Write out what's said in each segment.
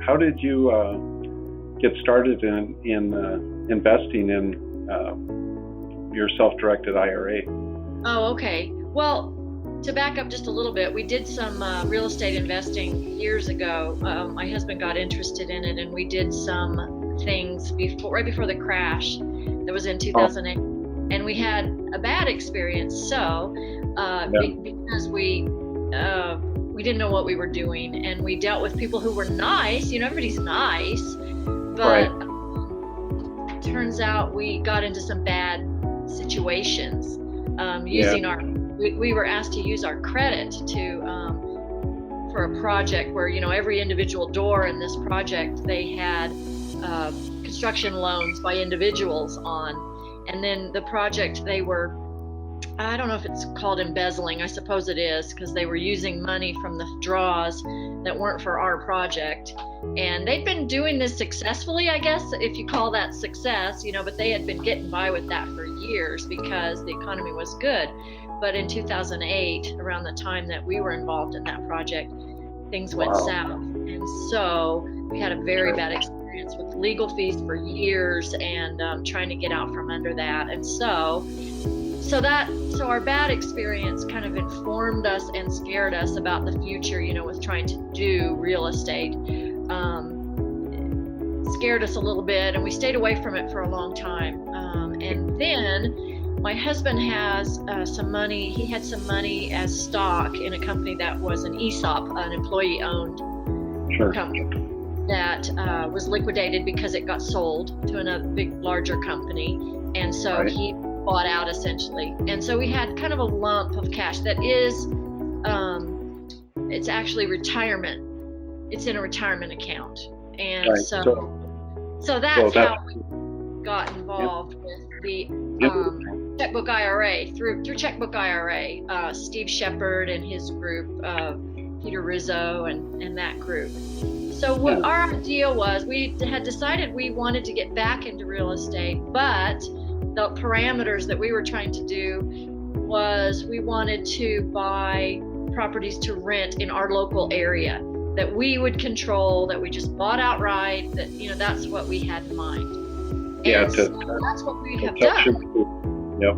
how did you get started in investing in your self-directed IRA? Oh, okay. Well, to back up just a little bit, we did some real estate investing years ago. My husband got interested in it, and we did some things right before the crash that was in 2008. And we had a bad experience. So because we didn't know what we were doing, and we dealt with people who were nice. Everybody's nice, but turns out we got into some bad situations using we were asked to use our credit for a project where every individual door in this project, they had construction loans by individuals on, and then the project, they were, I don't know if it's called embezzling. I suppose it is, because they were using money from the draws that weren't for our project. And they'd been doing this successfully, I guess, if you call that success, but they had been getting by with that for years because the economy was good. But in 2008, around the time that we were involved in that project, things went south. And so we had a very bad experience with legal fees for years and trying to get out from under that. And so our bad experience kind of informed us and scared us about the future, with trying to do real estate. Scared us a little bit, and we stayed away from it for a long time. And then my husband has some money. He had some money as stock in a company that was an ESOP, an employee-owned company that was liquidated because it got sold to a big, larger company. And so he bought out essentially. And so we had kind of a lump of cash that is, it's actually retirement. It's in a retirement account. And so that's how we got involved with the Checkbook IRA, through Checkbook IRA, Steve Shepard and his group, Peter Rizzo and that group. So what our idea was, we had decided we wanted to get back into real estate, but the parameters that we were trying to do was we wanted to buy properties to rent in our local area that we would control, that we just bought outright, that, that's what we had in mind. That's what we have done. Yep.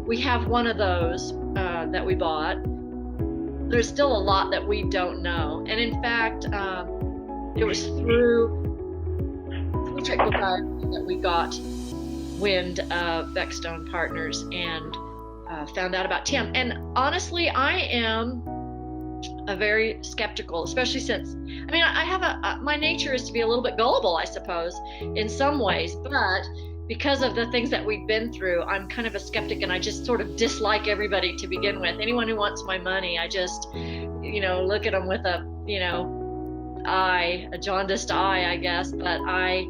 We have one of those that we bought. There's still a lot that we don't know. And in fact, it was through Checkbook IRA that we got wind of Beckstone Partners and found out about Tim. And honestly, I am a very skeptical, especially since, I have my nature is to be a little bit gullible, I suppose, in some ways, but because of the things that we've been through, I'm kind of a skeptic, and I just sort of dislike everybody to begin with. Anyone who wants my money, I just, look at them with a jaundiced eye, I guess, but I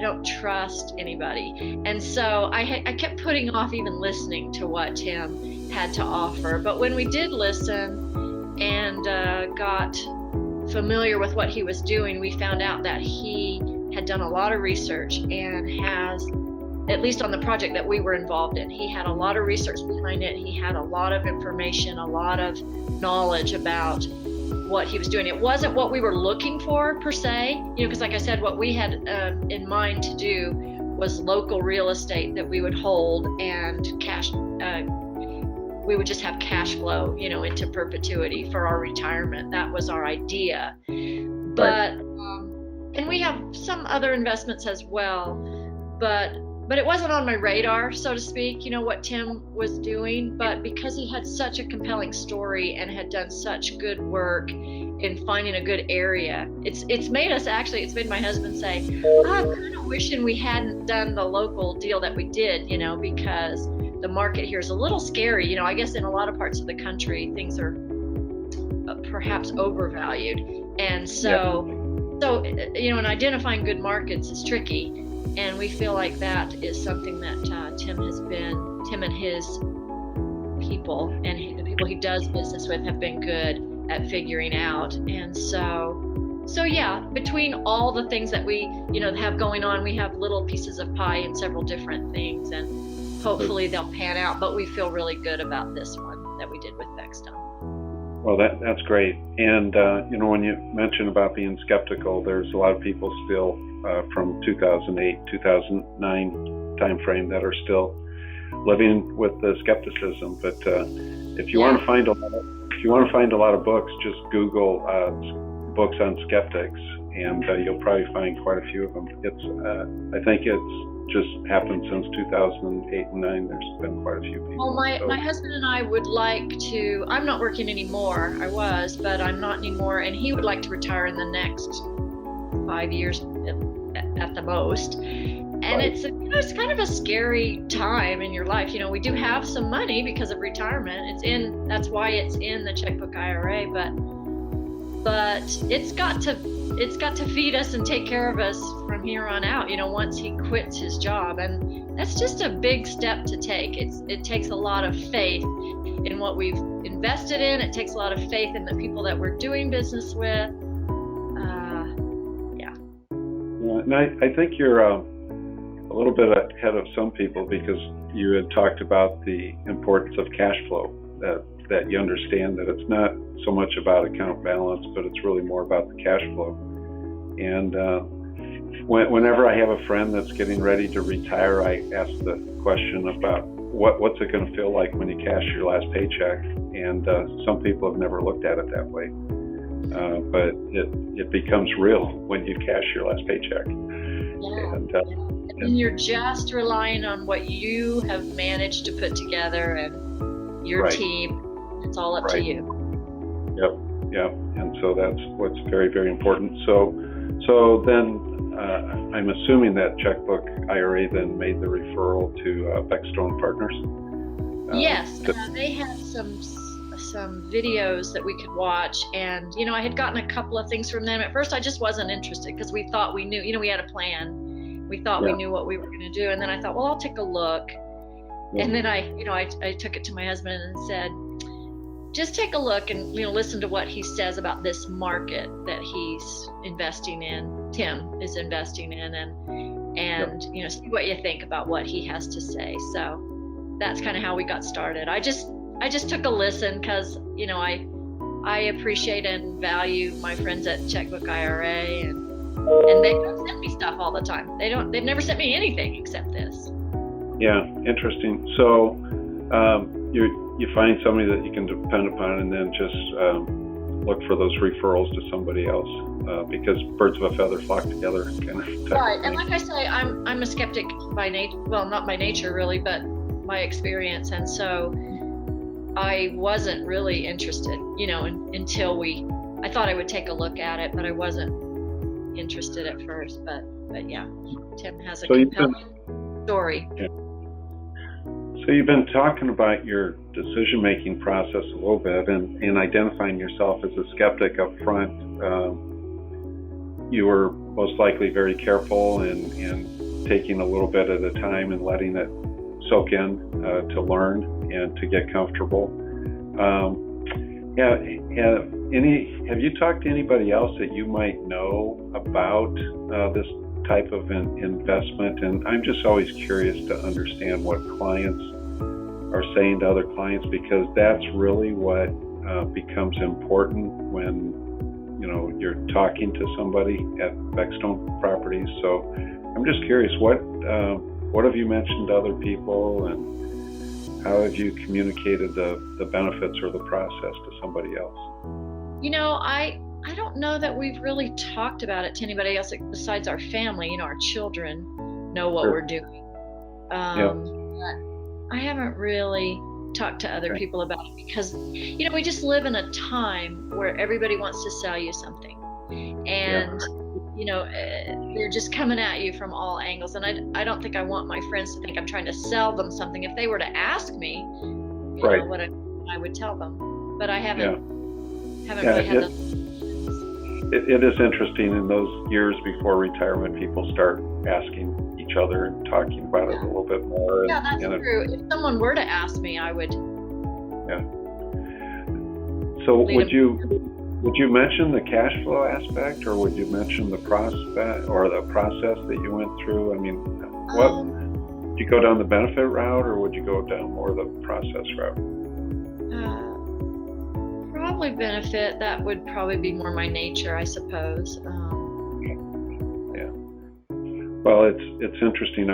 don't trust anybody. And so I kept putting off even listening to what Tim had to offer. But when we did listen and got familiar with what he was doing, we found out that he had done a lot of research and has, at least on the project that we were involved in, he had a lot of research behind it. He had a lot of information, a lot of knowledge about what he was doing. It wasn't what we were looking for per se, because like I said, what we had in mind to do was local real estate that we would hold and cash. We would just have cash flow, into perpetuity for our retirement. That was our idea. But and we have some other investments as well, but it wasn't on my radar, so to speak, what Tim was doing. But because he had such a compelling story and had done such good work in finding a good area, it's made my husband say, I'm kind of wishing we hadn't done the local deal that we did, because the market here is a little scary. I guess in a lot of parts of the country, things are perhaps overvalued. And so, and identifying good markets is tricky. And we feel like that is something that Tim and his people and the people he does business with have been good at figuring out. And so between all the things that we, have going on, we have little pieces of pie in several different things, and hopefully they'll pan out. But we feel really good about this one that we did with Beckstone. Well, that's great. And when you mention about being skeptical, there's a lot of people still from 2008, 2009 timeframe that are still living with the skepticism. But if you want to find a lot of books, just Google books on skeptics, and you'll probably find quite a few of them. I think it's just happened since 2008 and 9. There's been quite a few people. Well, my husband and I would like to. I'm not working anymore. I was, but I'm not anymore. And he would like to retire in the next 5 years at the most. And it's kind of a scary time in your life. We do have some money because of retirement. That's why it's in the checkbook IRA, but it's got to feed us and take care of us from here on out, once he quits his job. And that's just a big step to take. It takes a lot of faith in what we've invested in. It takes a lot of faith in the people that we're doing business with. And I think you're a little bit ahead of some people, because you had talked about the importance of cash flow, that you understand that it's not so much about account balance, but it's really more about the cash flow. And whenever I have a friend that's getting ready to retire, I ask the question about what's it going to feel like when you cash your last paycheck. And some people have never looked at it that way, but it becomes real when you cash your last paycheck. And you're just relying on what you have managed to put together and your team. It's all up to you. Yep. And so that's what's very, very important. So then I'm assuming that checkbook IRA then made the referral to Beckstone Partners. Yes, they had some videos that we could watch, and I had gotten a couple of things from them. At first I just wasn't interested, because we thought we knew, we had a plan. We thought we knew what we were going to do, and then I thought, well, I'll take a look. And then I took it to my husband and said, just take a look and listen to what he says about this market that he's investing in. Tim is investing in, and see what you think about what he has to say. So that's kind of how we got started. I just took a listen, because I appreciate and value my friends at Checkbook IRA, and they don't send me stuff all the time. They've never sent me anything except this. Yeah, interesting. So you find somebody that you can depend upon, and then just look for those referrals to somebody else, because birds of a feather flock together kind of. Right, and like I say, I'm a skeptic by nature. Well, not by nature really, but my experience, and so I wasn't really interested, until I thought I would take a look at it, but I wasn't interested at first. But yeah, Tim has a compelling story. Yeah. So you've been talking about your decision-making process a little bit, and identifying yourself as a skeptic up front. You were most likely very careful and taking a little bit at a time and letting it soak in to learn and to get comfortable. Have you talked to anybody else that you might know about this type of investment? And I'm just always curious to understand what clients are saying to other clients, because that's really what becomes important when you're talking to somebody at Beckstone Properties. So I'm just curious, what have you mentioned to other people, and how have you communicated the benefits or the process to somebody else? I don't know that we've really talked about it to anybody else besides our family. Our children know what we're doing. But I haven't really talked to other people about it, because, we just live in a time where everybody wants to sell you something. And, they're just coming at you from all angles. And I don't think I want my friends to think I'm trying to sell them something. If they were to ask me, what I would tell them. But I haven't really had those. It is interesting, in those years before retirement, people start asking each other and talking about it a little bit more. Yeah, that's true. If someone were to ask me, I would. Yeah. So would you mention the cash flow aspect, or would you mention the prospect or the process that you went through? I mean, would you go down the benefit route, or would you go down more the process route? probably benefit. That would probably be more my nature, I suppose. Yeah. Well, it's interesting.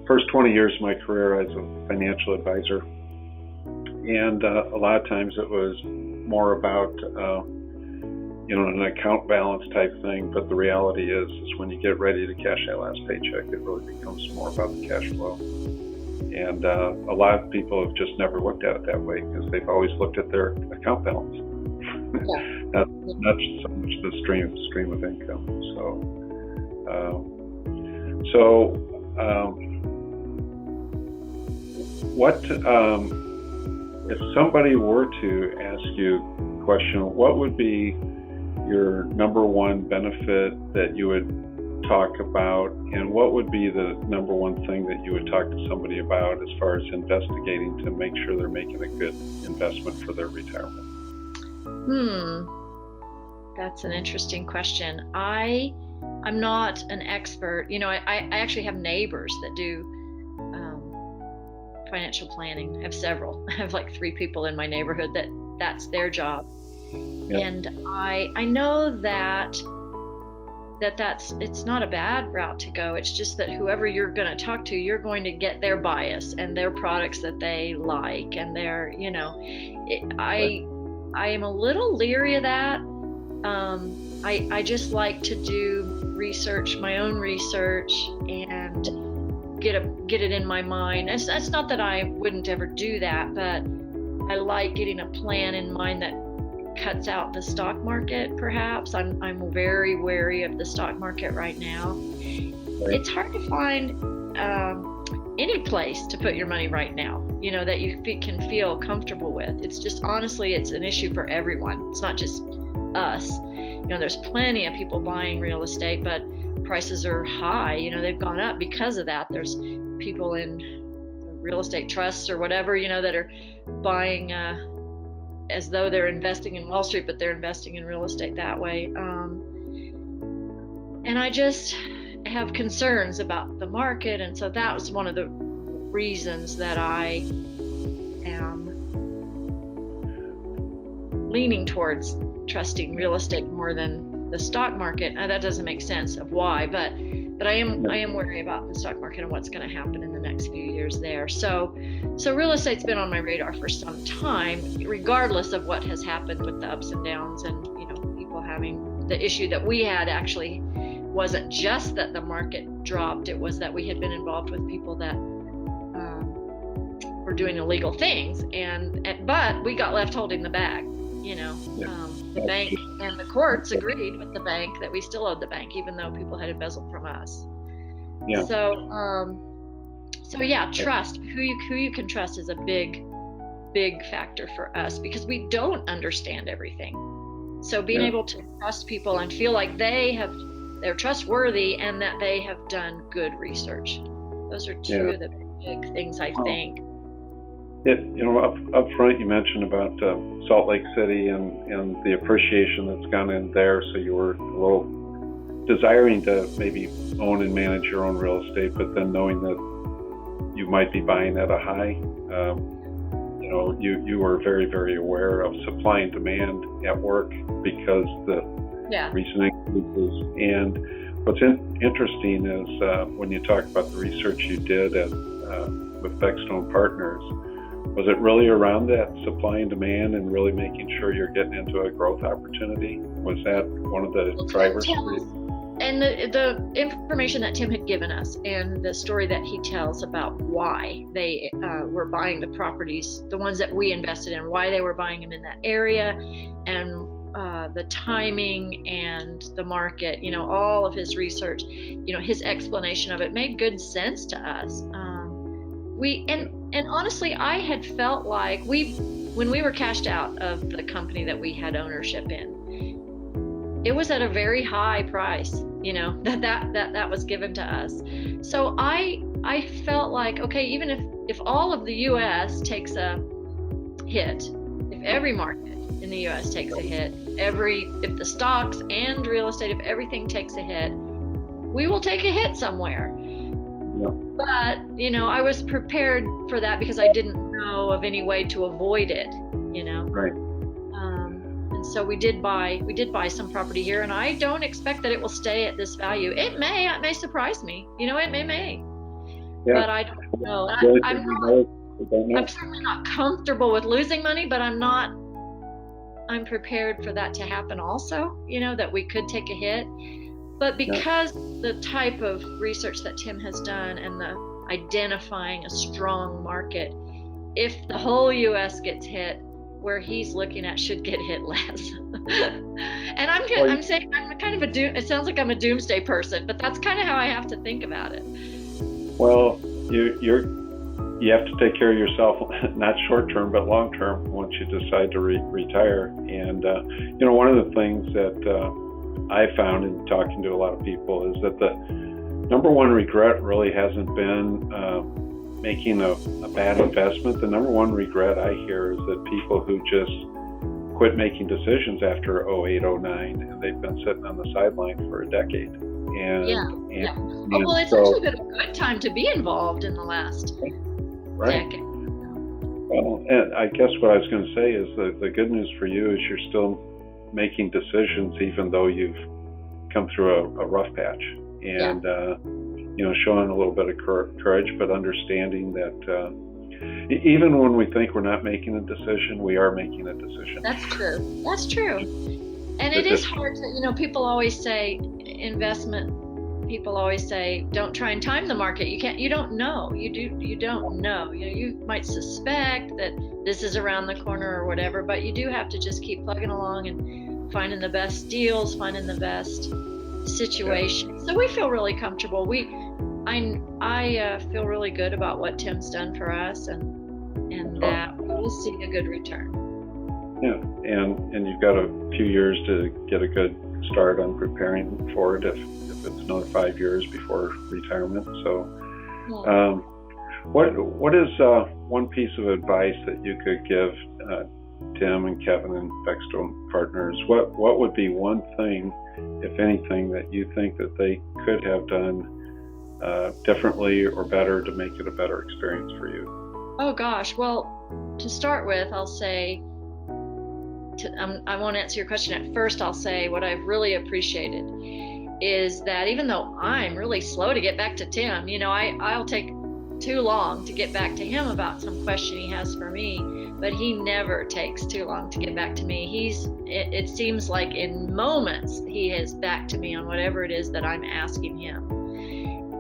First 20 years of my career as a financial advisor, and a lot of times it was more about an account balance type thing. But the reality is when you get ready to cash that last paycheck, it really becomes more about the cash flow. And a lot of people have just never looked at it that way because they've always looked at their account balance, not so much the stream of income. What if somebody were to ask you a question? What would be your number one benefit that you would talk about, and what would be the number one thing that you would talk to somebody about as far as investigating to make sure they're making a good investment for their retirement? That's an interesting question. I'm not an expert. I actually have neighbors that do financial planning. I have several. I have like 3 people in my neighborhood that's their job. Yep. And I know that's it's not a bad route to go. It's just that whoever you're going to talk to, you're going to get their bias and their products that they like, and their, I am a little leery of that. I just like to do research, my own research, and get it in my mind. It's not that I wouldn't ever do that, but I like getting a plan in mind that cuts out the stock market. Perhaps I'm very wary of the stock market right now. Right. It's hard to find any place to put your money right now, that you can feel comfortable with. It's just, honestly, it's an issue for everyone. It's not just us. There's plenty of people buying real estate, but prices are high. They've gone up because of that. There's people in real estate trusts or whatever, that are buying as though they're investing in Wall Street, but they're investing in real estate that way. And I just have concerns about the market. And so that was one of the reasons that I am leaning towards trusting real estate more than the stock market. Now, that doesn't make sense of why, but I am worried about the stock market and what's going to happen in the next few years there. So real estate's been on my radar for some time, regardless of what has happened with the ups and downs, and people having the issue that we had. Actually wasn't just that the market dropped, it was that we had been involved with people that were doing illegal things, but we got left holding the bag. The bank and the courts agreed with the bank that we still owed the bank, even though people had embezzled from us. Yeah. So trust. Who you can trust is a big factor for us, because we don't understand everything. So being able to trust people and feel like they're trustworthy and that they have done good research. Those are two of the big things, I think. Up front, you mentioned about Salt Lake City and the appreciation that's gone in there. So you were a little desiring to maybe own and manage your own real estate, but then knowing that you might be buying at a high, you were very, very aware of supply and demand at work because the recent increases. And what's interesting is when you talk about the research you did with Beckstone Partners, was it really around that supply and demand and really making sure you're getting into a growth opportunity? Was that one of the drivers for you? And the information that Tim had given us, and the story that he tells about why they were buying the properties, the ones that we invested in, why they were buying them in that area, and the timing and the market, all of his research, his explanation of it made good sense to us. And honestly, I had felt like when we were cashed out of the company that we had ownership in, it was at a very high price, that was given to us. So I felt like, okay, even if all of the U.S. takes a hit, if every market in the U.S. takes a hit, if the stocks and real estate, if everything takes a hit, we will take a hit somewhere. Yeah. But, I was prepared for that because I didn't know of any way to avoid it, Right. And so we did buy some property here, and I don't expect that it will stay at this value. It may surprise me. It may. Yeah. But I don't know. I'm certainly not comfortable with losing money, but I'm prepared for that to happen also, that we could take a hit. But because the type of research that Tim has done and the identifying a strong market, if the whole U.S. gets hit, where he's looking at should get hit less. And I'm saying I'm kind of it sounds like I'm a doomsday person, but that's kind of how I have to think about it. Well, you have to take care of yourself, not short term, but long term, once you decide to retire. And, one of the things that I found in talking to a lot of people is that the number one regret really hasn't been making a bad investment. The number one regret I hear is that people who just quit making decisions after 2008, 2009, and they've been sitting on the sideline for a decade. It's actually been a good time to be involved in the last decade. Well, and I guess what I was going to say is that the good news for you is you're still making decisions even though you've come through a rough patch. And, showing a little bit of courage, but understanding that even when we think we're not making a decision, we are making a decision. That's true. And it is hard to, people always say people always say, don't try and time the market. You don't know. You don't know. You might suspect that this is around the corner or whatever, but you do have to just keep plugging along and finding the best deals, finding the best situation. So we feel really comfortable. I feel really good about what Tim's done for us, and that we'll see a good return. Yeah, and you've got a few years to get a good start on preparing for it if it's another 5 years before retirement. So, what is one piece of advice that you could give Tim and Kevin and Beckstone Partners? What would be one thing, if anything, that you think that they could have done differently or better to make it a better experience for you? Oh gosh, well, to start with, I'll say, I won't answer your question at first. I'll say what I've really appreciated is that even though I'm really slow to get back to Tim, I'll take too long to get back to him about some question he has for me, but he never takes too long to get back to me. It seems like in moments he is back to me on whatever it is that I'm asking him.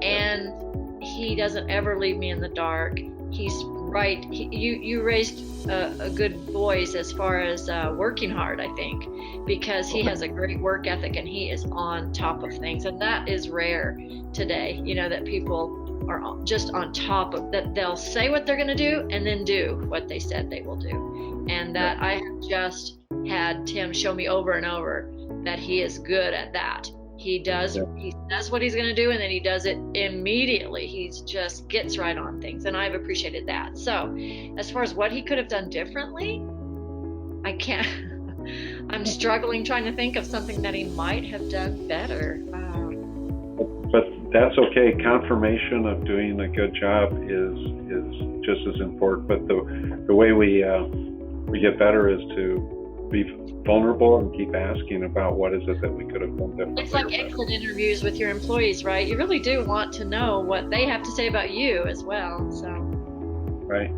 And he doesn't ever leave me in the dark. He's right. You raised a good voice as far as working hard, I think, because he has a great work ethic and he is on top of things. And that is rare today, that people are just on top of that. They'll say what they're going to do and then do what they said they will do. And that I have just had Tim show me over and over that he is good at that. He does what he's going to do, and then he does it immediately. He just gets right on things, and I've appreciated that. So as far as what he could have done differently, I can't. I'm struggling trying to think of something that he might have done better. But that's okay. Confirmation of doing a good job is just as important. But the way we get better is to be vulnerable and keep asking about what is it that we could have done differently. It's like exit interviews with your employees, right? You really do want to know what they have to say about you as well. So. Right.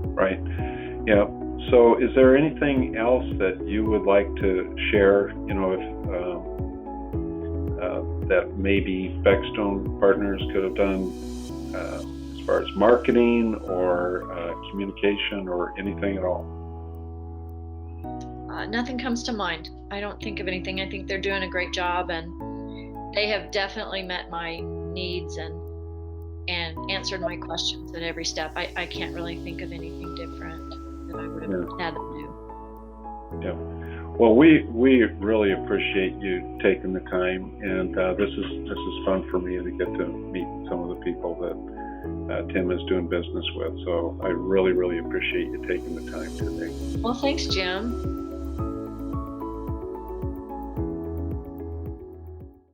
Yeah. So is there anything else that you would like to share, if that maybe Beckstone Partners could have done as far as marketing or communication or anything at all? Nothing comes to mind. I don't think of anything. I think they're doing a great job, and they have definitely met my needs and answered my questions at every step. I can't really think of anything different that I would have had them do. Yeah. Well, we really appreciate you taking the time, and this is fun for me to get to meet some of the people that Tim is doing business with. So I really, really appreciate you taking the time today. Well, thanks, Jim.